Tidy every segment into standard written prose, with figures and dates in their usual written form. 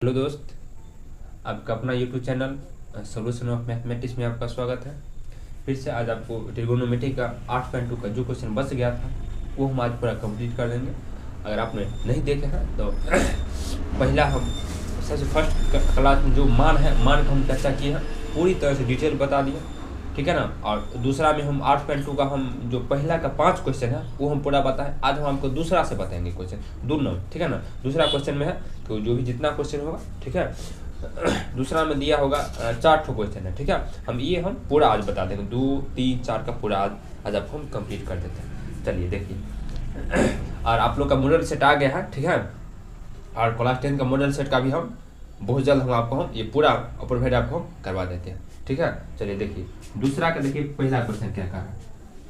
Hello दोस्त, आपका अपना YouTube channel solution of mathematics में आपका स्वागत है। फिर से आज आपको ट्रिगोनोमेट्री का 8.2 का जो क्वेश्चन बच गया था वो हम आज पूरा कंप्लीट कर देंगे। अगर आपने नहीं देखे हैं तो पहला हम सबसे फर्स्ट क्लास में जो मान को हम चर्चा किए हैं, पूरी तरह से डिटेल बता दिए, ठीक है ना। और दूसरा में हम 8.2 का हम जो पहला का 5 क्वेश्चन है वो हम पूरा बताएं। आज हम आपको दूसरा से बताएंगे क्वेश्चन दोनों, ठीक है ना। दूसरा क्वेश्चन में है तो जो भी जितना क्वेश्चन होगा, ठीक है। दूसरा में दिया होगा 4 क्वेश्चन है, ठीक है। हम पूरा आज बता देंगे, 2, 3, 4 का पूरा आज आपको हम कंप्लीट कर देते हैं। चलिए देखिए, और आप लोग का मॉडल सेट आ गया है, ठीक है। और क्लास 10 का मॉडल सेट का भी हम बहुत जल्द हम ये पूरा प्रोवाइड आपको करवा देते हैं, ठीक है। चलिए देखिए दूसरा का, देखिए पहला क्वेश्चन क्या कहा है,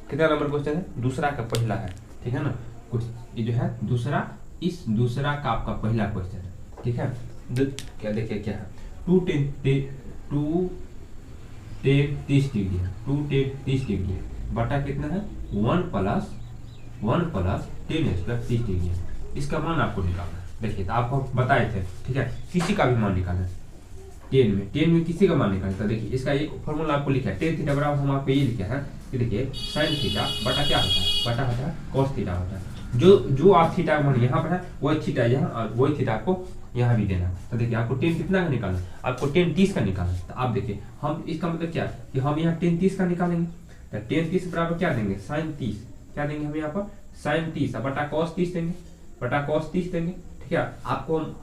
कितना नंबर क्वेश्चन है, दूसरा का पहला है, ठीक है ना। कुछ ये जो है दूसरा, इस दूसरा का आपका पहला क्वेश्चन है, ठीक है। क्या देखिए क्या है, 2 10 30 डिग्री है, 2 10 30 डिग्री है, बटा कितना है 1 प्लस 10 स्क्वायर 30 डिग्री है। इसका मान आपको निकालना है। देखिए तो आपको बताए थे, ठीक है, किसी का भी मान निकालना है। 10 में किसी का मान निकालना है। तो देखिए इसका एक फॉर्मूला आपको लिखा है, टेन थीटा बराबर हम आपको ये लिखा है कि देखिए साइन थीटा बटा क्या होता है, बटा होता है कॉस थीटा होता है। जो आप थीटा का मान यहाँ पर है वही थीटा यहाँ, और वही थीटा आपको यहाँ भी देना है। तो देखिए आपको 10 कितना का निकालना है, आपको 10 30 का निकालना है। तो आप देखिए हम इसका मतलब क्या कि हम यहाँ 10 30 का निकालेंगे। तो 10 30 बराबर क्या देंगे, साइन 30, क्या देंगे हम यहाँ पर साइन 30 बटा कॉस 30 देंगे, बटा कॉस 30 देंगे, ठीक है। आपको हम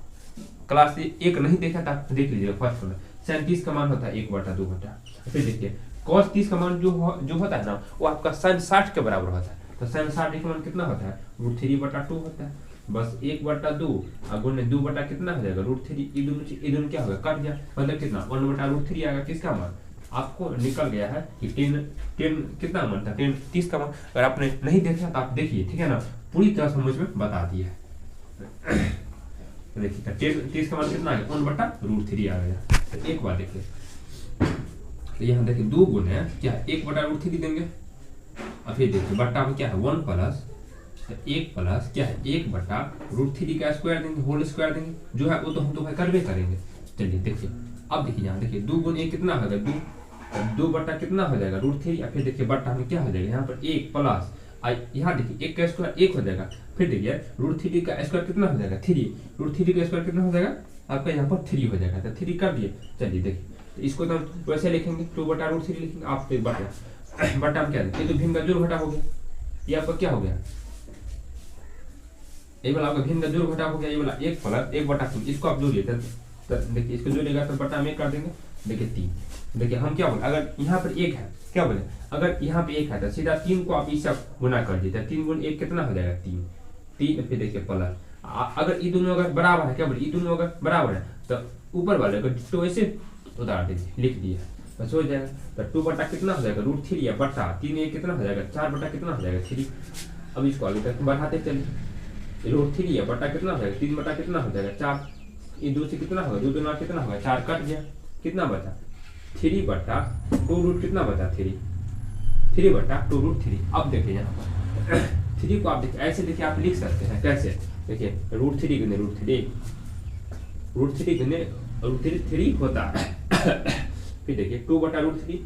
क्लास से एक नहीं देखा था, देख लीजिएगा फर्स्ट में साइन 30 का मान होता है 1/2 बटा, फिर देखिए कॉस 30 का मान जो होता है ना वो आपका साइन 60 के बराबर होता है। तो साइन 60 का मान कितना होता है, √3/2 होता है। बस 1/2 और गुणे 2 बटा कितना हो जाएगा √3, ये दोनों क्या होगा कट गया, मतलब कितना 1/√3 आएगा। किसका मान आपको निकल गया है कि 10 कितना मान था, 10 30 का मान। अगर आपने नहीं देखा तो आप देखिए, ठीक है ना, पूरी तरह समझ में बता दिया है। देखिए 10 30 का मान कितना है 1/√3 आ गया। तो एक बार देखिए, तो यहाँ देखिए 2 गुणे क्या है 1/√3 देंगे, और फिर देखिए बट्टा में क्या है 1 प्लस, तो 1 प्लस क्या है 1/√3 का स्क्वायर देंगे, होल स्क्वायर देंगे, जो है वो तो हम तो भाई करवे करेंगे। चलिए देखिए अब देखिए यहाँ देखिए 2 गुणे 1 कितना हो जाएगा 2 बट्टा कितना हो जाएगा √3, और फिर देखिए बट्टा में क्या हो जाएगा यहाँ पर 1 प्लस, यहाँ देखिए 1 का स्क्वायर 1 हो जाएगा, फिर देखिए √3 का स्क्वायर कितना हो जाएगा 3, √3 का स्क्वायर कितना हो जाएगा आपका यहाँ पर 3 हो जाएगा। तो 3 कर दिए। चलिए देखिए तो इसको तो हम वैसे लिखेंगे 2/√3 लिखेंगे, आप बटा में क्या देखिए, ये तो भिन्न का जोड़ घटा हो गया, ये आपका क्या हो गया, ये वाला आपका भिन्न का जोड़ घटा हो गया, ये वाला 1 प्लस 1/3, इसको आप जोड़िए। तो देखिए इसको जोड़िएगा तो बटा में कर देंगे, देखिए 3। देखिए हम क्या बोले, अगर यहाँ पर 1 है, क्या बोले अगर यहाँ पे 1 है तो सीधा 3 को आप इससे गुना कर दीजिए, 3 गुण 1 कितना हो जाएगा 3, फिर देखिए प्लस, अगर ये दोनों अगर बराबर है, क्या बोले ये दोनों अगर बराबर है तो ऊपर वाले को तो ऐसे उतार दीजिए, लिख दिए बस हो जाएगा। तो 2 बटा कितना हो जाएगा √3 या बटा 3, ये कितना हो जाएगा 4 बटा कितना हो जाएगा 3। अब इसको आगे तक बढ़ाते चलिए, √3 या बटा कितना हो जाएगा 3 बटा कितना हो जाएगा 4, ये 2 से कितना होगा 2 2 कितना होगा 4 कट गया, कितना बचा 3/2 कितना बचा 3/2 अब देखिए यहाँ पर 3 को आप देखिए ऐसे देखिए आप लिख सकते हैं, कैसे देखिए √3 गुने √3 होता है। फिर देखिए 2/√3,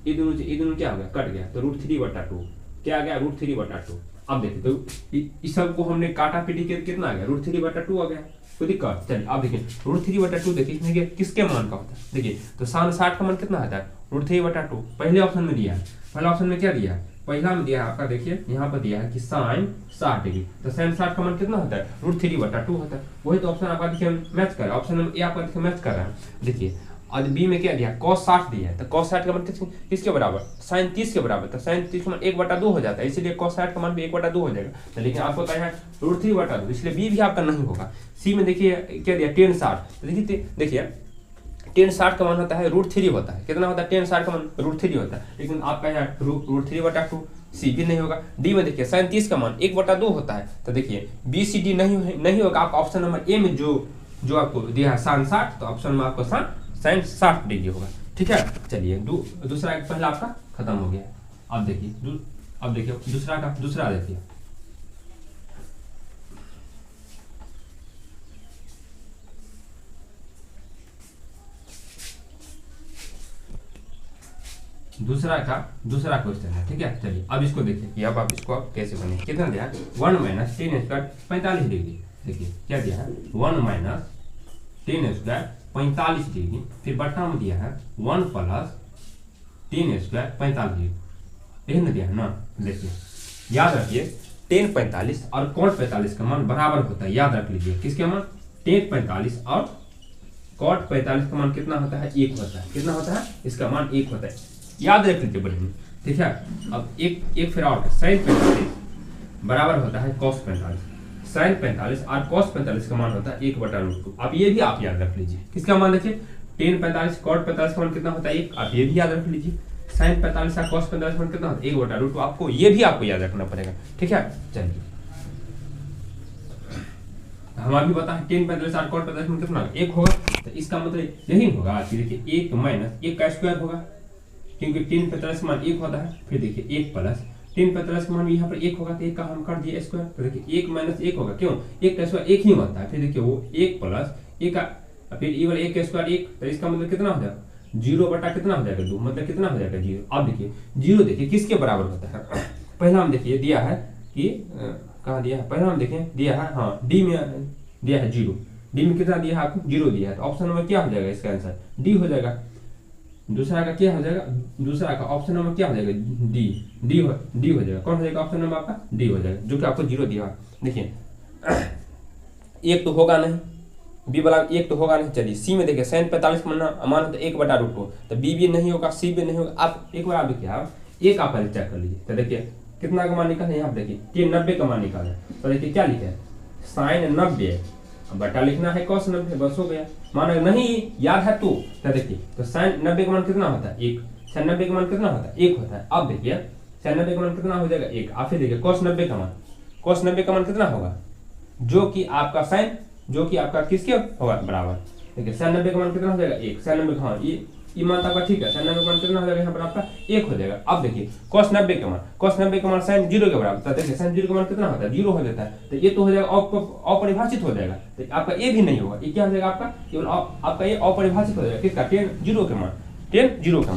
ये दोनों क्या हो गया कट गया, तो √3/2 क्या आ गया √3/2। अब देखिए तो इस सब को हमने काटा पीटी करके कितना आ गया √3/2 आ गया, कोई दिक्कत। चलिए अब देखिए √3/2 देखिए इसमें किसके मान का होता है, देखिए तो साइन 60 का मान कितना आता है √3/2, पहले ऑप्शन में दिया है, पहला ऑप्शन में क्या दिया है, पहला में दिया है आपका, देखिए यहाँ पर दिया है कि साइन 60 डिग्री, तो साइन 60 का मान कितना होता है √3/2 होता है। वही तो ऑप्शन आपका देखिए मैच कर रहा है, ऑप्शन ए आपका देखिए मैच कर रहा है। देखिए और बी में क्या दिया cos 60 दिया है, तो cos 60 का मान किसके बराबर साइन 30 के बराबर, तो साइन 30 का मान 1/2 हो जाता है, इसलिए cos 60 का मान भी 1/2 हो जाएगा। तो लेकिन आपको कहा है √3/2, इसलिए बी भी आपका नहीं होगा। सी में देखिए क्या दिया tan 60, तो देखिए tan 60 का मान होता है √3 होता है, कितना होता है tan 60 का मान √3 होता है, लेकिन आपका यहाँ √3/2, सी भी नहीं होगा। डी में देखिए साइन 30 का मान 1/2 होता है, तो देखिए बी सी डी नहीं होगा। आपका ऑप्शन नंबर ए में जो आपको दिया है साइन 60, तो ऑप्शन में आपको साइन 60 डिग्री होगा, ठीक है। चलिए दूसरा पहला आपका खत्म हो गया। अब देखिए दूसरा देखिए, दूसरा क्वेश्चन है, ठीक है। चलिए अब इसको देखिए कि अब आप इसको आप कैसे बने। कितना दिया है 1 माइनस 10 स्क्वायर 45 डिग्री। देखिए क्या दिया है 1 माइनस 10 स्क्वायर 45 डिग्री, फिर बट्टा में दिया है 1 प्लस 10 स्क्वायर 45 डिग्री, यही ना दिया है ना। देखिए याद रखिए 10 45 और cot 45 का मान बराबर होता है, याद रख लीजिए। किसके मान 10 45 और cot 45 का मान कितना होता है 1 होता है। कितना होता है इसका मान 1 होता है, याद रख लीजिए बढ़िया, ठीक है। अब एक फिर और sin 45 बराबर होता है cos 45, sin 45 और cos 45 का मान होता है 1/√2। अब ये भी आप याद रख लीजिए। किसका मान देखिए 10 45 cot 45 का मान कितना होता है 1, आप ये भी याद रख लीजिए। sin 45 और cos 45 का मान कितना होता है 1/√2, आपको ये भी आपको याद रखना पड़ेगा, ठीक है। चलिए हम अभी बताएं 10 45 और cot 45 में कितना 1 होगा, तो इसका मतलब यही होगा कि देखिए 1 माइनस 1 का स्क्वायर होगा, क्योंकि 10 45 का मान 1 होता है। फिर देखिए 1 प्लस 10 45 का मान यहाँ पर 1 होगा, तो 1 का हम कर दिए स्क्वायर, तो देखिए 1 माइनस 1 होगा, क्यों 1 का स्क्वायर 1 ही होता है। फिर देखिए वो 1 प्लस 1 का फिर ये वाला 1 का स्क्वायर 1, तो इसका मतलब कितना हो जाएगा 0 बटा कितना हो जाएगा 2, मतलब कितना हो जाएगा 0। अब देखिए 0 देखिए किसके बराबर होता है, पहला हम देखिए दिया है कि कहाँ दिया है, पहला हम देखें दिया है हाँ डी में दिया है 0, डी में कितना दिया है आपको 0 दिया है, तो ऑप्शन नंबर क्या हो जाएगा इसका आंसर डी हो जाएगा। दूसरा का क्या हो जाएगा, दूसरा का ऑप्शन नंबर क्या हो जाएगा डी हो जाएगा। कौन हो जाएगा ऑप्शन नंबर आपका डी हो जाएगा, जो कि आपको 0 दिया। देखिए एक तो होगा नहीं, बी वाला एक तो होगा नहीं। चलिए सी में देखिए sin 45 का मान होता है 1/√2, तो बी भी नहीं होगा, सी भी नहीं होगा। आप एक बार आप देखिए आप एक आप पहले चेक कर लीजिए, तो देखिए कितना का मान निकाला है यहाँ पे, देखिए 90 का मान निकाला है, तो देखिए क्या लिखा है sin 90 बटा लिखना है cos 90, बस हो गया। माना नहीं याद है तो देखिए तो sin 90 का मान कितना होता है 1, sin 90 का मान कितना होता है 1 होता है। अब देखिए sin 90 का मान कितना हो जाएगा 1, आप फिर देखिए cos 90 का मान कितना होगा, जो कि आपका sin जो कि आपका किसके होगा बराबर। देखिए sin 90 का मान कितना हो जाएगा 1, sin 90 का हाँ ये मान आपका ठीक है, sin 90 का मान कितना हो जाएगा यहाँ पर आपका 1 हो जाएगा। अब देखिए cos 90 का मान sin 0 के बराबर, तो देखिए sin 0 का मान कितना होता है 0 हो जाता है, तो ये तो हो जाएगा अपरिभाषित हो जाएगा, तो आपका ये भी नहीं होगा, ये क्या हो जाएगा आपका केवल आपका ये अपरिभाषित हो जाएगा। किसका 10 0 का मान,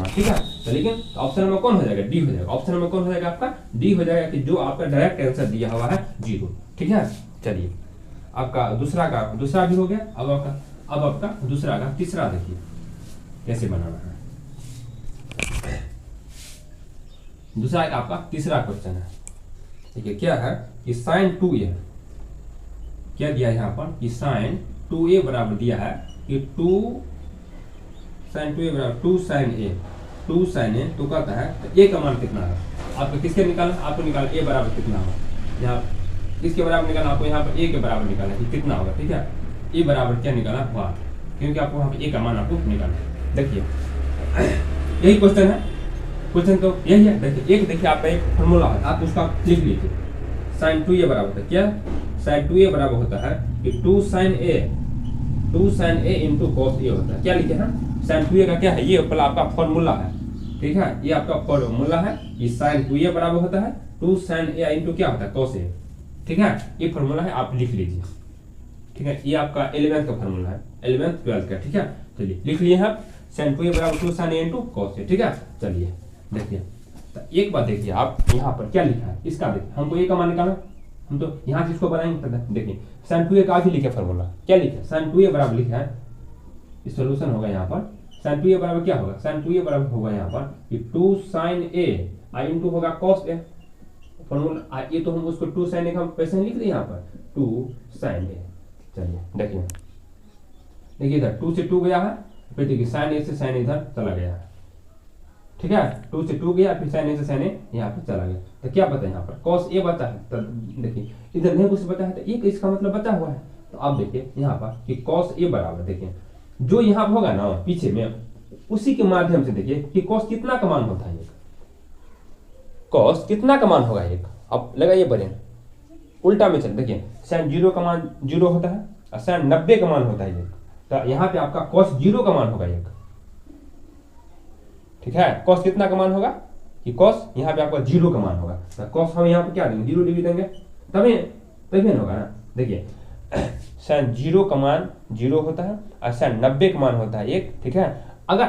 ठीक है। तो लेकिन ऑप्शन नंबर कौन हो जाएगा डी हो जाएगा, ऑप्शन नंबर कौन हो जाएगा आपका डी हो जाएगा, कि जो आपका डायरेक्ट आंसर दिया हुआ है 0, ठीक है। चलिए आपका दूसरा भी हो गया। अब आपका दूसरा का तीसरा देखिए कैसे बनाना है। दूसरा आपका तीसरा क्वेश्चन है, देखिए क्या है कि sin 2a क्या दिया है यहाँ पर कि sin 2a बराबर दिया है कि 2 sin 2a बराबर 2 sin a, तो कहता है तो a का मान कितना है आपको किसके निकालना, आपको निकालना a बराबर कितना होगा, यहाँ इसके बराबर निकालना आपको यहाँ पर a के बराबर निकालना कि कितना होगा, ठीक है। a बराबर क्या निकाला 1, क्योंकि आपको यहाँ पे a का मान आपको निकालना है। देखिए यही क्वेश्चन है, क्वेश्चन तो यही है। देखिए आपका एक फॉर्मूला है, आप उसका लिख लीजिए। sin 2a बराबर होता है क्या, sin 2a बराबर होता है कि 2 sin a into cos a होता है। क्या लिखे हैं sin 2a का क्या है, ये आपका फॉर्मूला है, ठीक है। ये आपका फॉर्मूला है कि sin 2a बराबर होता है 2 sin a इंटू क्या होता है cos a, ठीक है। ये फॉर्मूला है, आप लिख लीजिए, ठीक है। ये आपका 11th का फॉर्मूला है, 11th 12th का, ठीक है। चलिए लिख लिए आप sin 2a बराबर 2 sin a into cos a, ठीक है। चलिए देखिए तो एक बात देखिए आप यहाँ पर क्या लिखा है इसका, देखिए हमको ये का मान निकालना, हम तो यहाँ से इसको बनाएंगे। देखिए sin 2a का भी लिखे फॉर्मूला, क्या लिखे sin 2a बराबर लिखा है, इस सोल्यूशन होगा यहाँ पर sin 2a बराबर क्या होगा, sin 2a बराबर होगा यहाँ पर कि 2 sin a इंटू होगा cos a फॉर्मूला, ये तो हम उसको 2 sin a हम पैसे लिख दिए यहाँ पर 2 sin a। चलिए देखिए इधर 2 से 2 गया है, फिर देखिए sin a से sin a इधर चला गया है, ठीक है। 2 से 2 गया, फिर sin a से sin a यहाँ पर चला गया, तो क्या बता यहाँ पर cos a बता है, तो देखिए इधर नहीं कुछ बता है, तो एक इसका मतलब बता हुआ है। तो आप देखिए यहाँ पर कि cos a बराबर देखिए जो यहाँ पर होगा ना पीछे में, उसी के माध्यम से देखिए कि cos कितना का मान होता है, cos कितना का मान होगा एक। अब लगाइए बड़े उल्टा में चल, देखिए sin 0 का मान 0 होता है और sin 90 का मान होता है एक, तो यहाँ पे आपका cos 0 का मान होगा एक, ठीक है। cos कितना का मान होगा कि cos यहाँ पे आपका 0 का मान होगा, तो cos हम यहाँ पे क्या देंगे 0 डिग्री देंगे, तभी होगा ना। देखिए sin 0 का मान 0 होता है और sin 90 का मान होता है 1, ठीक है। अगर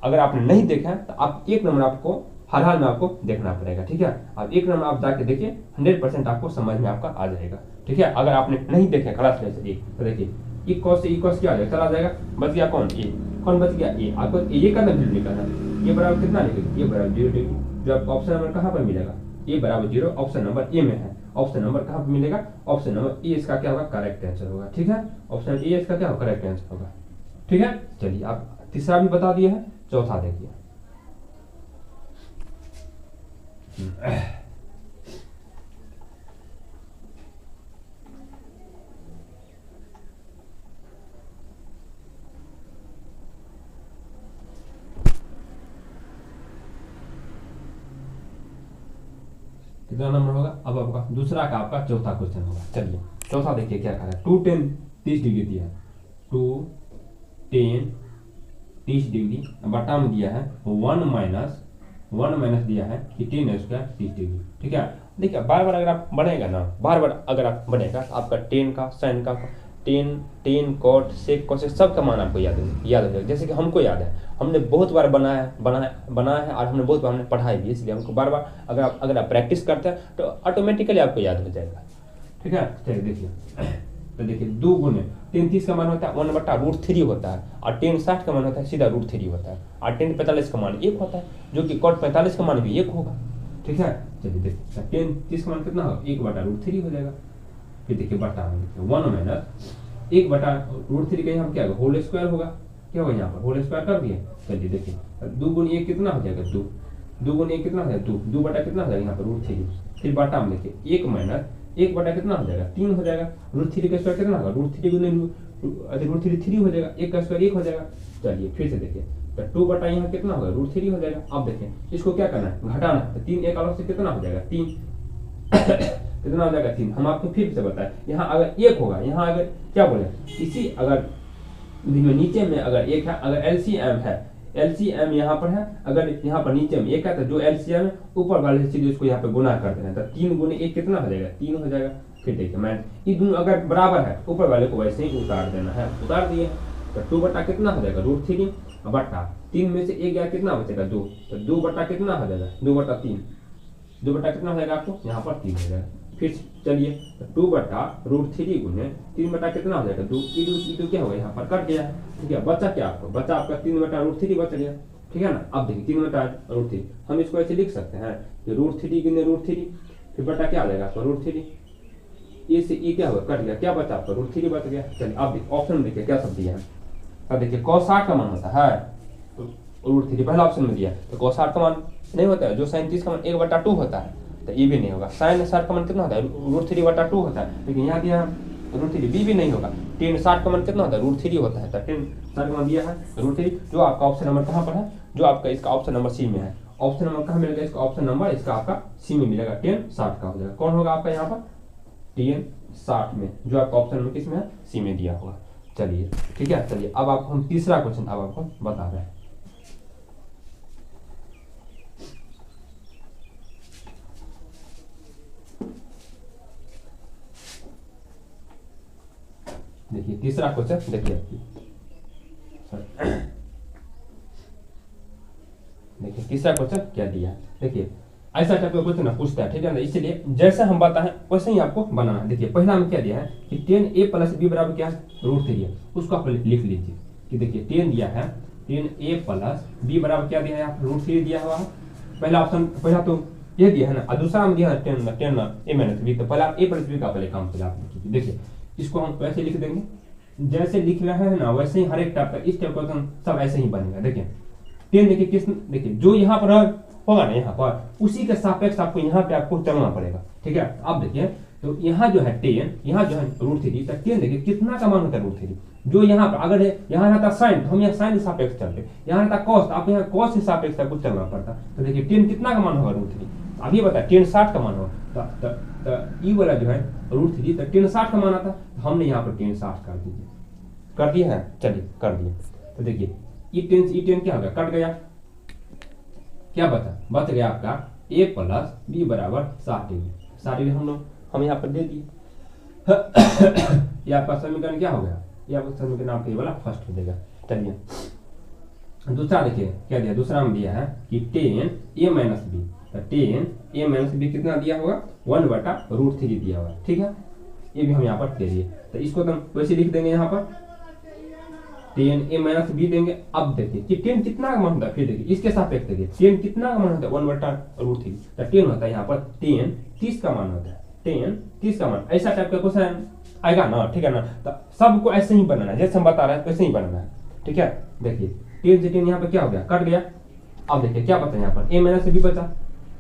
अगर आपने नहीं देखा है तो आप एक नंबर आपको हर हाल में आपको देखना पड़ेगा, ठीक है। आप एक नंबर आप जाके देखिए, 100% आपको समझ में आपका आ जाएगा, ठीक है। अगर आपने नहीं देखे क्लास लेक्चर एक तो देखिए ई कॉस से ई कॉस क्या आ जाएगा, चला जाएगा, बच गया कौन ए, कौन बच गया ए। आपको ये का वैल्यू निकालना है, ये बराबर कितना लिखेंगे, ये बराबर 0 डिग्री। जो आपको ऑप्शन नंबर कहाँ पर मिलेगा, ए बराबर 0, ऑप्शन नंबर ए में है। ऑप्शन नंबर कहाँ पर मिलेगा, ऑप्शन नंबर ए इसका क्या होगा, करेक्ट आंसर होगा, ठीक है। ऑप्शन ए इसका क्या होगा, करेक्ट आंसर होगा, ठीक है। चलिए आप तीसरा भी बता दिए है, चौथा देखिए। कितना नंबर होगा, अब आपका दूसरा का आपका चौथा क्वेश्चन होगा। चलिए चौथा देखिए क्या कहा है, 2 10 30 डिग्री दिया है, 2 10 30 डिग्री, बटा में दिया है 1 माइनस दिया है कि 10 स्क्वायर 30 डिग्री, ठीक है। देखिए बार बार अगर आप बढ़ेगा ना, बार बार अगर आप बढ़ेगा तो आपका 10 का साइन का 10 कॉट सेक कोसेक सब का मान आपको याद हो जाएगा। जैसे कि हमको याद है, हमने बहुत बार बनाया है और हमने बहुत बार हमने पढ़ाई भी, इसलिए हमको बार बार अगर आप प्रैक्टिस करते हैं तो ऑटोमेटिकली आपको याद हो जाएगा, ठीक है। चलिए देखिए, तो देखिए 2 गुने 10 30 का मान होता है 1/√3 होता है, और 10 60 का मान होता है सीधा √3 होता है, और 10 45 का मान 1 होता है, जो कि कॉट 45 का मान भी 1 होगा, ठीक है। चलिए देखिए 10 30 का मान कितना होगा, 1/√3 हो जाएगा। फिर देखिए बटा में देखिए 1 माइनस 1/√3 का यहाँ क्या होगा, होल स्क्वायर होगा, क्या होगा यहाँ पर होल स्क्वायर कर दिए। चलिए देखिए 2 गुण 1 कितना हो जाएगा, 2 गुण 1 कितना हो जाएगा, 2 बटा कितना हो जाएगा यहाँ पर √3। फिर बटा में देखिए 1 माइनस 1 बटा कितना हो जाएगा, 3 हो जाएगा। √3 का स्क्वायर कितना होगा, √3 गुने √3 3 हो जाएगा, 1 का स्क्वायर 1 हो जाएगा। चलिए फिर से देखिए तो 2 बटा यहाँ कितना होगा, √3 हो जाएगा। अब देखिए इसको क्या करना है, घटाना है, तो 3 एक अलग से कितना हो जाएगा, 3 कितना हो जाएगा, 3। हम आपको फिर से बताएं, यहाँ अगर 1 होगा, यहाँ अगर क्या बोले इसी अगर नीचे में अगर 1 है, अगर एलसीएम है, एलसीएम यहाँ पर है, अगर यहाँ पर नीचे में 1 है तो जो एलसीएम है ऊपर वाले से उसको यहाँ पे गुना कर देना है, तो 3 गुने 1 कितना हो जाएगा, 3 हो जाएगा। फिर देखिए मैं ये दोनों अगर बराबर है ऊपर वाले को वैसे ही उतार देना है, उतार दिए तो 2 बटा कितना हो जाएगा, √3 बटा 3 में से 1 गया कितना बचेगा, 2, तो 2 बटा कितना हो जाएगा, 2 बटा 3, 2 बटा कितना हो जाएगा आपको यहाँ पर 3 हो जाएगा। फिर चलिए 2 बटा √3 गुने 3 बटा कितना हो जाएगा, 2, ये क्या होगा यहाँ पर कट गया, ठीक है। बचा क्या आपको, बचा आपका 3 बटा √3 बच गया, ठीक है ना। अब देखिए 3 बटा √3 हम इसको ऐसे लिख सकते हैं कि √3 गुने √3, फिर बटा क्या आ जाएगा आपका √3, ये से ये क्या होगा कट गया, क्या बचा आपका √3 बच गया। चलिए अब ऑप्शन में देखिए क्या सब दिया है, अब देखिए cos 60 का मान होता है √3, पहला ऑप्शन में दिया तो cos 60 का मान नहीं होता है, जो sin 30 का मान 1/2 होता है, तो ये भी नहीं होगा। sin 60 का मान कितना होता है, √3/2 होता है, लेकिन यहाँ दिया √3, बी भी नहीं होगा। tan 60 का मान कितना होता है, √3 होता है, तो tan 60 का मान दिया है √3, जो आपका ऑप्शन नंबर कहाँ पर है, जो आपका इसका ऑप्शन नंबर सी में है। ऑप्शन नंबर कहाँ मिलेगा, इसका ऑप्शन नंबर इसका आपका सी में मिलेगा, tan 60 का हो जाएगा। कौन होगा आपका यहाँ पर, tan 60 में, जो आपका ऑप्शन नंबर किस में है, सी में दिया होगा। चलिए ठीक है, चलिए अब आपको हम तीसरा क्वेश्चन अब आपको बता रहे हैं। देखिए तीसरा क्वेश्चन देखिए, देखिए तीसरा क्वेश्चन क्या दिया है। देखिए ऐसा टाइप का क्वेश्चन ना पूछता है, ठीक है ना, इसलिए जैसे हम बताएं वैसे ही आपको बनाना है। देखिए पहला में क्या दिया है कि tan a प्लस b बराबर क्या है, √3 है, उसको आप लिख लीजिए कि देखिए tan दिया है, tan a प्लस b बराबर क्या दिया है, आप √3 दिया हुआ है। पहला ऑप्शन, पहला तो ये दिया है ना, और दूसरा में दिया है tan a माइनस b, तो पहले आप a प्लस b का पहले काम पहले आप लिखिए। देखिए इसको हम वैसे लिख देंगे, जैसे लिख रहे हैं ना वैसे ही हर एक टाइप का इस टाइप का सब ऐसे ही बनेगा। देखिए tan देखिए किस, देखिए जो यहाँ पर होगा ना, यहाँ पर उसी के सापेक्ष आपको यहाँ पे आपको चलना पड़ेगा, ठीक है। अब देखिए तो यहाँ जो है tan, यहाँ जो है √3, तो tan देखिए कितना का मान होता है √3, जो यहाँ पर अगर यहाँ रहता साइन तो हम यहाँ साइन के सापेक्ष चलते, यहाँ रहता कॉस आप यहाँ कॉस के सापेक्ष आपको चलना पड़ता। तो देखिए tan कितना का मान होगा √3, अब ये बताया tan 60 का मान होगा, तो ई वाला जो है √3, तो tan 60 का मान आता, हमने यहाँ पर tan 60 कर दीजिए, कर दिया है, चलिए कर दिए। तो देखिए ई tan क्या होगा, कट गया, क्या बच गया आपका a प्लस b बराबर 60 डिग्री। 60 डिग्री हम यहाँ पर दे दिए। ये आपका समीकरण क्या हो गया, ये आपका समीकरण आपका ये वाला फर्स्ट हो जाएगा। चलिए दूसरा देखिए क्या दिया, दूसरा में दिया है कि टेन ए माइनस बी, तो टेन ए माइनस बी कितना दिया होगा 1/√3 दिया हुआ है, ठीक है। ये भी हम यहाँ पर दे दिए, तो इसको तो हम वैसे लिख देंगे यहाँ पर टेन ए माइनस बी देंगे। अब देखिए कि टेन कितना का मान होता है, फिर देखिए इसके सापेक्ष देखिए टेन कितना का मान होता है 1/√3, तो टेन होता है यहाँ पर टेन 30 का मान होता है, टेन 30 का मान। ऐसा टाइप का क्वेश्चन आएगा ना, ठीक है ना। तो सबको ऐसे ही बनाना है, जैसे हम बता रहे हैं वैसे ही बनाना है, ठीक है। देखिए टेन से टेन यहाँ पे क्या हो गया, कट गया। अब देखिए क्या बता यहाँ पर ए माइनस बी बचा,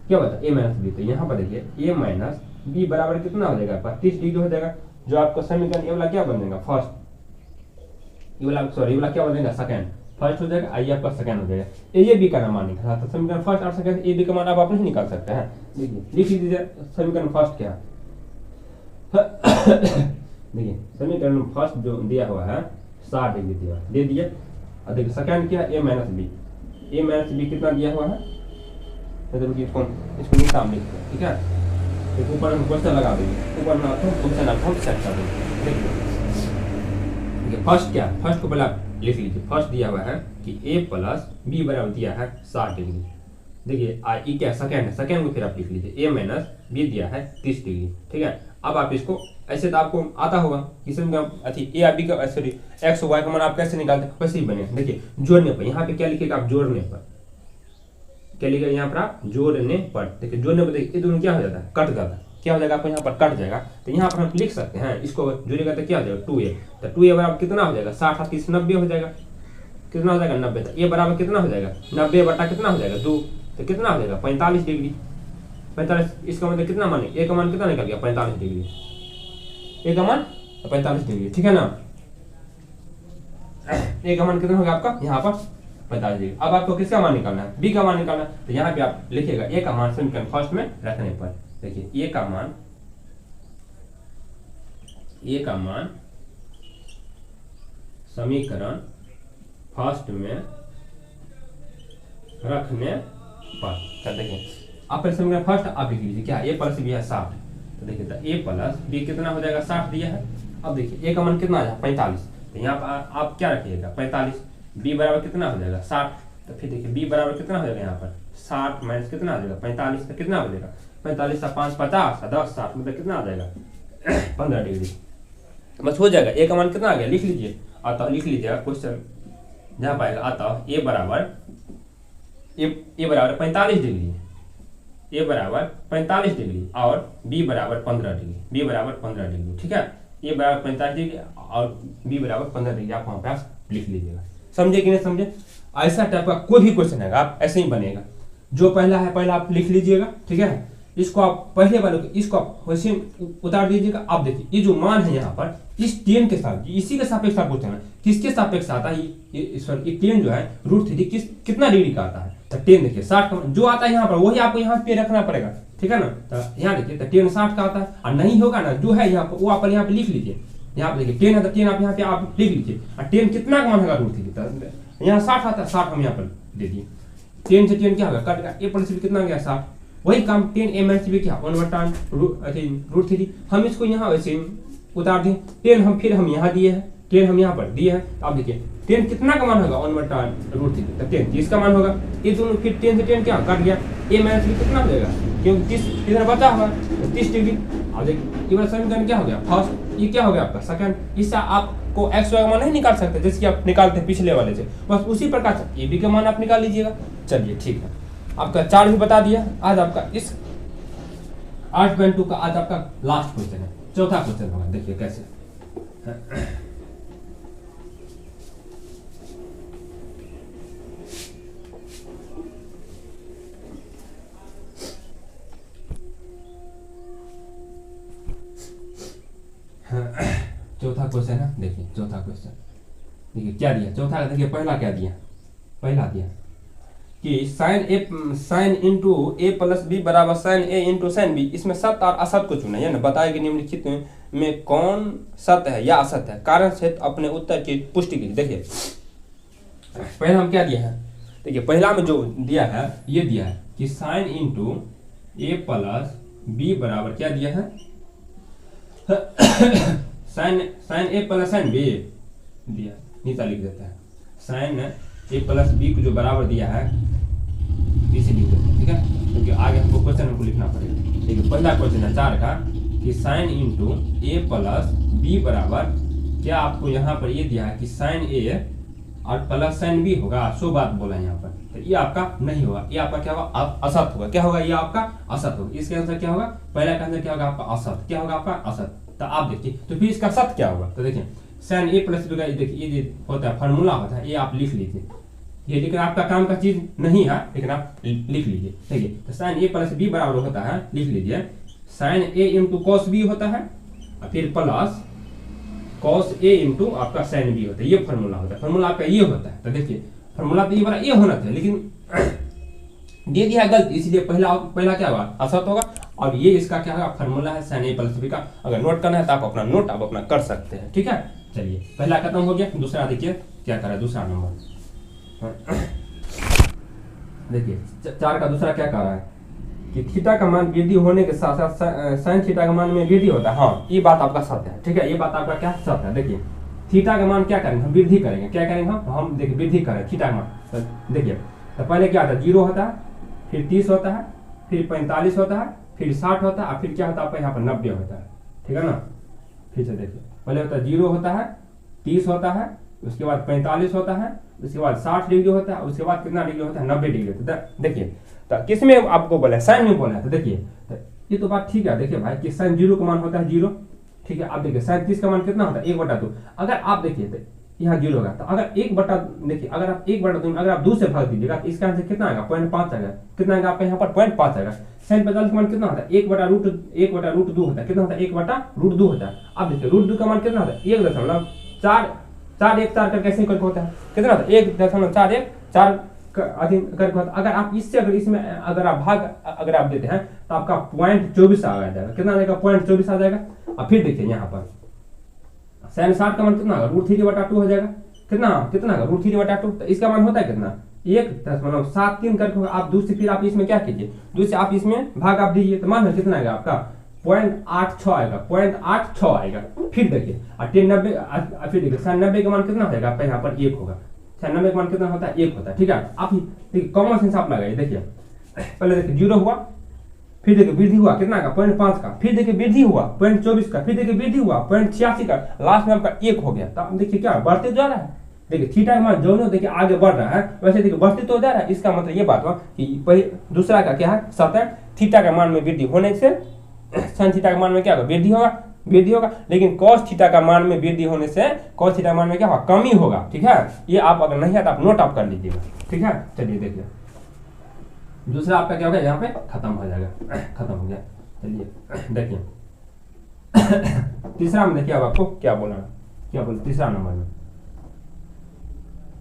क्या बता ए माइनस बी, तो यहाँ पर देखिए ए माइनस बी बराबर कितना हो जाएगा 30 डिग्री हो जाएगा। जो आपको समीकरण ये वाला क्या बनेगा फर्स्ट, ये वाला सॉरी ये वाला क्या बनेगा सेकंड, फर्स्ट हो जाएगा, आई आपका सेकंड हो जाएगा। ए बी का ना मान निकाला, तो समीकरण फर्स्ट और सेकंड ए बी का मान आप नहीं निकाल सकते हैं। देखिए लिख लीजिए समीकरण फर्स्ट क्या है। देखिए समीकरण फर्स्ट जो दिया हुआ है 60 डिग्री दिया दे दिया। और देखिए सेकंड क्या ए माइनस बी, ए माइनस बी कितना दिया हुआ है, तो इसको निशान लिखते हैं, ठीक है। एक ऊपर हम क्वेश्चन लगा देंगे, ऊपर ना तो क्वेश्चन आप हम सेट कर देंगे। देखिए फर्स्ट क्या, फर्स्ट को पहले आप लिख लीजिए। फर्स्ट दिया हुआ है कि ए प्लस बी बराबर दिया है 60 डिग्री। देखिए ई क्या सेकंड है, सेकंड को फिर आप लिख लीजिए ए माइनस बी दिया है 30 डिग्री, ठीक है। अब आप इसको ऐसे तो आपको आता होगा किसी में अथी ए और बी का सॉरी एक्स वाई का मान आप कैसे निकालते हैं, वैसे ही बने। देखिए जोड़ने पर यहाँ पे क्या लिखेगा आप जोड़ने पर, क्या लिखेगा यहाँ पर आप जोड़ने पर। देखिए जोड़ने पर देखिए दोनों क्या हो जाता है कट जाता है, क्या हो जाएगा आपको यहाँ पर कट जाएगा। तो यहाँ पर हम लिख सकते हैं इसको जोड़ेगा तो क्या हो जाएगा 2a, तो 2a बराबर कितना हो जाएगा 60 और 30 90 हो जाएगा, कितना हो जाएगा 90। तो a बराबर कितना हो जाएगा 90 बटा कितना हो जाएगा 2, तो कितना हो जाएगा 45 डिग्री। 45 इसका मतलब कितना मान, a का मान कितना निकल गया 45 डिग्री, a का मान 45 डिग्री, ठीक है ना। a का मान कितना होगा आपका यहाँ पर 45 डिग्री। अब आपको किसका मान निकालना है, b का मान निकालना है। तो यहाँ पे आप लिखिएगा a का मान समीकरण फर्स्ट में रखने पर, देखिए a का मान समीकरण फर्स्ट में रखने पर, तो देखिए आप समीकरण फर्स्ट आप लिख लीजिए क्या a प्लस बी है 60, तो देखिए तो a प्लस बी कितना हो जाएगा 60 दिया है। अब देखिए a का मान कितना आ जाएगा 45, तो यहाँ पर आप क्या रखिएगा 45, b बराबर कितना हो जाएगा 60, तो फिर देखिए b बराबर कितना हो जाएगा यहाँ पर 60 माइनस कितना आ जाएगा 45, तो कितना हो जाएगा 45 से 5 50 और 10 60, मतलब कितना आ जाएगा 15 डिग्री। बस हो जाएगा। a का मान कितना आ गया लिख लीजिए, अतः लिख लीजिएगा क्वेश्चन जहाँ पाएगा अतः a बराबर 45 डिग्री, a बराबर 45 डिग्री और b बराबर 15 डिग्री, b बराबर 15 डिग्री, ठीक है। a बराबर 45 डिग्री और b बराबर 15 डिग्री आप वहाँ पे लिख लीजिएगा। समझे कि नहीं समझे। ऐसा टाइप का कोई भी क्वेश्चन है आप ऐसे ही बनेगा, जो पहला है पहला आप लिख लीजिएगा, ठीक है। इसको आप पहले वाले को इसको आप वैसे उतार दीजिएगा। अब देखिए ये जो मान है यहाँ पर इस टेन के साथ इसी के सापेक्ष आप पूछते हैं किसके सापेक्ष आता है, ये टेन जो है √3 कितना डिग्री का आता है, तो टेन देखिए 60 का जो आता है यहाँ पर वही आपको यहाँ पे रखना पड़ेगा, ठीक है ना। तो यहाँ देखिए तो टेन 60 का आता है, और नहीं होगा ना जो है यहाँ पर वो आप यहाँ पे लिख लीजिए। यहाँ पे देखिए टेन है तो टेन आप यहाँ पे आप लिख लीजिए, और टेन कितना का मान होगा √3, यहाँ 60 आता है 60 हम यहाँ पर दे दिए। टेन से टेन क्या होगा कट गया, a प्लस बी कितना गया 60, वही काम 10 a माइनस बी क्या 1/√3 हम इसको यहाँ वैसे उतार दें। 10 हम फिर हम यहाँ दिए हैं, 10 हम यहाँ पर दिए हैं। अब देखिए 10 कितना का मान होगा 1/√3, तो 10 30 का मान होगा। ये दोनों फिर 10 से 10 क्या कट गया, a माइनस बी कितना हो जाएगा क्योंकि 30 इधर बचा हुआ 30 डिग्री। अब देखिए ये वाला समीकरण क्या हो गया फर्स्ट, ये क्या हो गया आपका सेकंड। इससे आपको एक्स वाई का मान नहीं निकाल सकते जैसे कि आप निकालते हैं पिछले वाले से, बस उसी प्रकार से ए बी का मान आप निकाल लीजिएगा। चलिए ठीक है, आपका 4 भी बता दिया। आज आपका इस 8.2 का आज आपका लास्ट क्वेश्चन है, चौथा क्वेश्चन होगा। देखिए कैसे चौथा क्वेश्चन है। देखिए चौथा क्वेश्चन देखिए क्या दिया चौथा, देखिए पहला क्या दिया, पहला दिया कि साइन इंटू ए प्लस बी बराबर साइन ए इंटू साइन बी। इसमें सत्य और असत्य को चुना है ना, बताया कि निम्नलिखित में कौन सत्य है या असत्य है, कारण सहित अपने उत्तर की पुष्टि की। देखिए पहला हम क्या दिया है, देखिए पहला में जो दिया है ये दिया है कि साइन इंटू ए प्लस बी बराबर क्या दिया है साइन ए प्लस साइन बी दिया, नीचा लिख देता है साइन ए प्लस बी को जो बराबर दिया है इसे लिख देते हैं, ठीक है, क्योंकि आगे हमको क्वेश्चन हमको लिखना पड़ेगा। देखिए पहला क्वेश्चन है 4 का कि साइन इंटू ए प्लस बी बराबर, क्या आपको यहाँ पर ये दिया है कि साइन ए और प्लस साइन बी होगा, सो बात बोला है यहाँ पर, तो ये आपका नहीं होगा, ये आपका क्या होगा, असत होगा। क्या होगा, ये आपका असत होगा। इसके आंसर क्या होगा, पहला का आंसर क्या होगा आपका असत, क्या होगा आपका असत। तो आप देखिए तो फिर इसका सत क्या होगा, तो देखिए साइन ए प्लस बी का देखिए ये होता है फार्मूला होता है, ये आप लिख लीजिए, ये लेकिन आपका काम का चीज नहीं है, लेकिन आप लिख लीजिए। देखिए तो साइन ए प्लस बी बराबर होता है, लिख लीजिए साइन ए इंटू कॉस बी होता है और फिर प्लस कॉस ए इंटू आपका साइन बी होता है, ये फार्मूला होता है, फार्मूला आपका ये होता है। तो देखिए फार्मूला तो ये वाला ये होना था, लेकिन दे दिया गलत, इसलिए पहला क्या होगा, असत होगा। और ये इसका क्या होगा, फार्मूला है साइन ए प्लस बी का। अगर नोट करना है तो आप अपना नोट आप अपना कर सकते हैं, ठीक है। चलिए पहला खत्म हो गया, दूसरा देखिए क्या करा, दूसरा नंबर देखिए 4 का दूसरा क्या कह रहा है कि थीटा का मान वृद्धि होने के साथ साथ साइन थीटा का मान में वृद्धि होता है। हाँ ये बात आपका सत्य है, ठीक है, ये बात आपका क्या सत्य है। देखिए थीटा का मान क्या करेंगे, हम वृद्धि करेंगे, क्या करेंगे हम देखिए वृद्धि करें थीटा का मान। तो देखिए तो पहले क्या होता है, 0 होता है, फिर 30 होता है, फिर 45 होता है, फिर 60 होता है और फिर क्या होता है आपका यहाँ पर 90 होता है, ठीक है ना। फिर से देखिए पहले होता है 0 होता है, 30 होता है, उसके बाद 45 होता है, उसके बाद 60 डिग्री होता है, उसके बाद कितना डिग्री होता है, 90 डिग्री होता है। देखिए तो किस में आपको बोला है, साइन में बोला है। तो देखिए तो ये तो बात ठीक है, देखिए भाई कि साइन 0 का मान होता है 0, ठीक है। अब देखिए साइन 30 का मान कितना होता है 1/2। अगर आप देखिए तो यहाँ 0 होगा, तो अगर 1/, देखिए अगर आप 1/2 अगर आप 2 से भाग दीजिएगा तो इसका आंसर कितना आएगा, 0.5 आएगा। कितना आएगा आपका यहाँ पर 0.5 आएगा। साइन 45 का मान कितना होता है, 1/√2 होता है। कितना होता है 1/√2 होता है। अब देखिए √2 का मान कितना होता है 1.414 करके ऐसे करके होता है। कितना होता है 1.414 करके होता है। अगर आप इससे अगर इसमें अगर आप भाग अगर आप देते हैं तो आपका 0.24 आ जाएगा। कितना आ जाएगा 0.24 आ जाएगा। अब फिर देखिए यहाँ पर साइन 60 का मान कितना होगा, √3/2 हो जाएगा। कितना होगा √3/2। तो इसका मान होता है कितना 1.73 करके होगा। आप 2 से फिर आप इसमें क्या कीजिए, 2 से आप इसमें भाग आप दीजिए तो मान कितना आएगा आपका 0.86 आएगा, 0.86 आएगा। फिर देखिए 90 फिर देखिए साइन 90 का मान कितना होगा आपका यहाँ पर 1 होगा। साइन 90 का मान कितना होता है 1 होता है, ठीक है। आप देखिए कॉमन सेंस आप लगाइए। देखिए पहले देखिए 0 हुआ, फिर देखिए वृद्धि हुआ कितना का 0.5 का, फिर देखिए वृद्धि हुआ 0.24 का, फिर देखिए वृद्धि हुआ 0.86 का, लास्ट में आपका 1 हो गया। तो आप देखिए क्या बढ़ते जा रहा है। देखिए थीटा का मान जो देखिए आगे बढ़ रहा है वैसे देखिए बढ़ते तो जा रहा है। इसका मतलब ये बात हुआ कि दूसरा का क्या है सत्य, थीटा का मान में वृद्धि होने से साइन थीटा का मान में क्या होगा वृद्धि होगा। लेकिन कॉस थीटा का मान में वृद्धि होने से कॉस थीटा का मान में क्या होगा कमी होगा, ठीक है। ये आप अगर नहीं है तो आप नोट आप कर लीजिएगा, ठीक है। चलिए देखिए दूसरा आपका क्या होगा यहाँ पे खत्म हो जाएगा, खत्म हो गया। चलिए देखिए तीसरा में देखिए अब आपको क्या बोला तीसरा नंबर में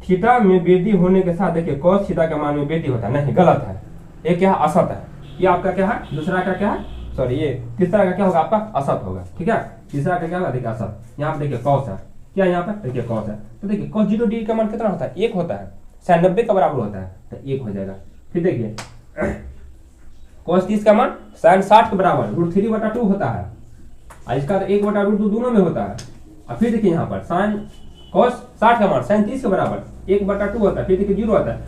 थीटा में वृद्धि होने के साथ देखिए कॉस थीटा का मान में वृद्धि होता है, नहीं गलत है, ये क्या है असत है। ये आपका क्या है दूसरा का क्या है सॉरी ये तीसरा का क्या होगा आपका असत होगा, ठीक है। तीसरा का क्या होगा देखिए असत। यहाँ पे देखिए कॉस है, क्या यहाँ पे देखिए कॉस है। तो देखिए कॉस 0 डिग्री का मान कितना होता है 1 होता है, साइन 90 का बराबर होता है तो 1 हो जाएगा। फिर देखिए cos 30 का मान sin 60 के बराबर √3/2 होता है और इसका तो 1/√2 दोनों में होता है। और फिर देखिए यहाँ पर sin cos 60 का मान sin 30 के बराबर 1/2 होता है। फिर देखिए 0 होता है।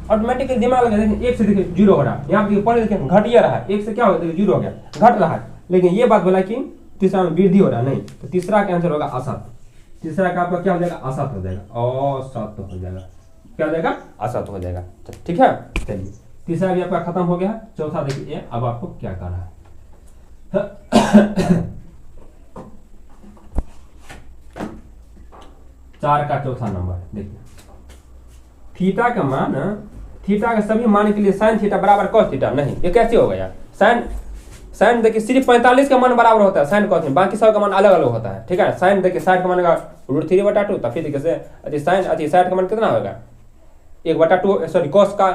ऑटोमेटिकली दिमाग लगा देखिए 1 से देखिए 0 हो रहा है। यहाँ देखिए पहले देखिए घट ये रहा है, 1 से क्या होगा देखिए 0 हो गया, घट रहा है। लेकिन ये बात बोला कि तीसरा में वृद्धि हो रहा है, नहीं। तो तीसरा का आंसर होगा असत। तीसरा का आपका क्या हो जाएगा असत हो जाएगा, असत हो जाएगा, क्या हो जाएगा असत हो जाएगा, ठीक है। चलिए तीसरा भी आपका खत्म हो गया। चौथा देखिए अब आपको क्या करना है 4 का चौथा नंबर देखिए थीटा का मान, थीटा के सभी मान के लिए साइन थीटा बराबर कॉस थीटा, नहीं ये कैसे हो गया। साइन देखिए सिर्फ 45 का मान बराबर होता है साइन कॉस, बाकी सब का मान अलग अलग होता है, ठीक है। साइन देखिए 60 का मान का √3/2, तो फिर देखिए साइन 60 का मान कितना होगा 1/2 सॉरी कॉस का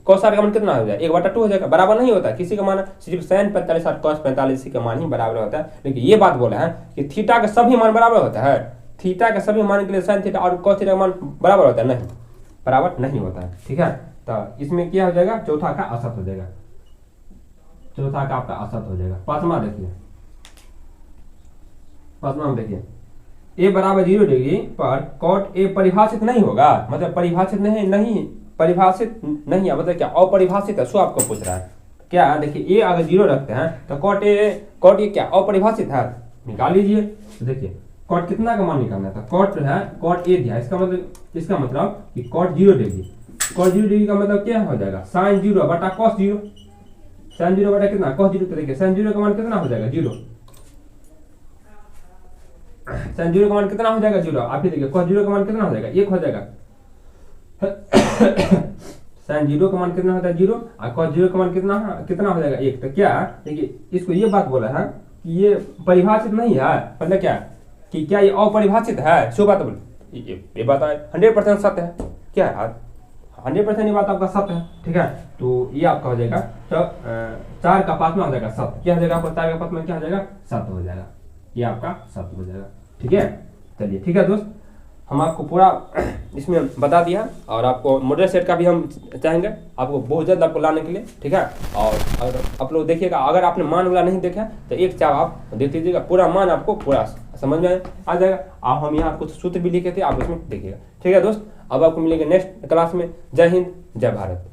कॉस 60 का मान कितना हो जाएगा 1/2 हो जाएगा, बराबर नहीं होता किसी का मान। सिर्फ साइन 45 और कॉस 45 का मान ही बराबर होता है। लेकिन ये बात बोला है कि थीटा का सभी मान बराबर होता है, थीटा के सभी मान के लिए साइन थीटा और कॉस थीटा का मान बराबर होता है, नहीं बराबर नहीं होता है, ठीक है। तो इसमें क्या हो जाएगा चौथा का असत हो जाएगा, चौथा का आपका असत हो जाएगा। पांचवा देखिए, पांचवा में देखिए ए बराबर 0 डिग्री पर कॉट ए परिभाषित नहीं होगा, मतलब परिभाषित नहीं परिभाषित नहीं है, मतलब क्या अपरिभाषित है, सो आपको पूछ रहा है क्या। देखिए ए अगर 0 रखते हैं तो कॉट ए क्या अपरिभाषित है, निकाल लीजिए। तो देखिए कॉट कितना का मान निकालना था, कॉट है कॉट ए दिया, इसका मतलब कि कॉट 0 डिग्री, कॉट 0 डिग्री का मतलब क्या हो जाएगा साइन 0 बटा कॉस 0, साइन 0 बटा कितना कॉस 0। तो देखिए साइन 0 का मान कितना हो जाएगा 0, साइन 0 का मान कितना हो जाएगा 0। आप ही देखिए कॉस 0 का मान कितना हो जाएगा 1 हो जाएगा। साइन 0 का मान कितना होता है 0 और कॉस 0 का मान कितना हो जाएगा 1। तो क्या देखिए इसको ये बात बोला है कि ये परिभाषित नहीं है, मतलब क्या कि क्या ये अपरिभाषित है, सो बात बोले ये बात 100% सत्य है। क्या है 100% ये बात आपका सत्य है, ठीक है। तो ये आपका हो जाएगा तो 4 का 5वां हो जाएगा सत्य, क्या हो जाएगा आपका 4 का 5वां क्या हो जाएगा सत्य हो जाएगा, ये आपका सत्य हो जाएगा, ठीक है। चलिए ठीक है दोस्त, हम आपको पूरा इसमें बता दिया और आपको मॉडल सेट का भी हम चाहेंगे आपको बहुत जल्द आपको लाने के लिए, ठीक है। और अगर आप लोग देखिएगा, अगर आपने मान वाला नहीं देखा तो एक चाव आप देख लीजिएगा, पूरा मान आपको पूरा समझ में आ जाएगा। आप हम यहाँ कुछ सूत्र भी लिखे थे, आप उसमें देखिएगा, ठीक है दोस्त। अब आपको मिलेंगे नेक्स्ट क्लास में। जय हिंद, जय भारत।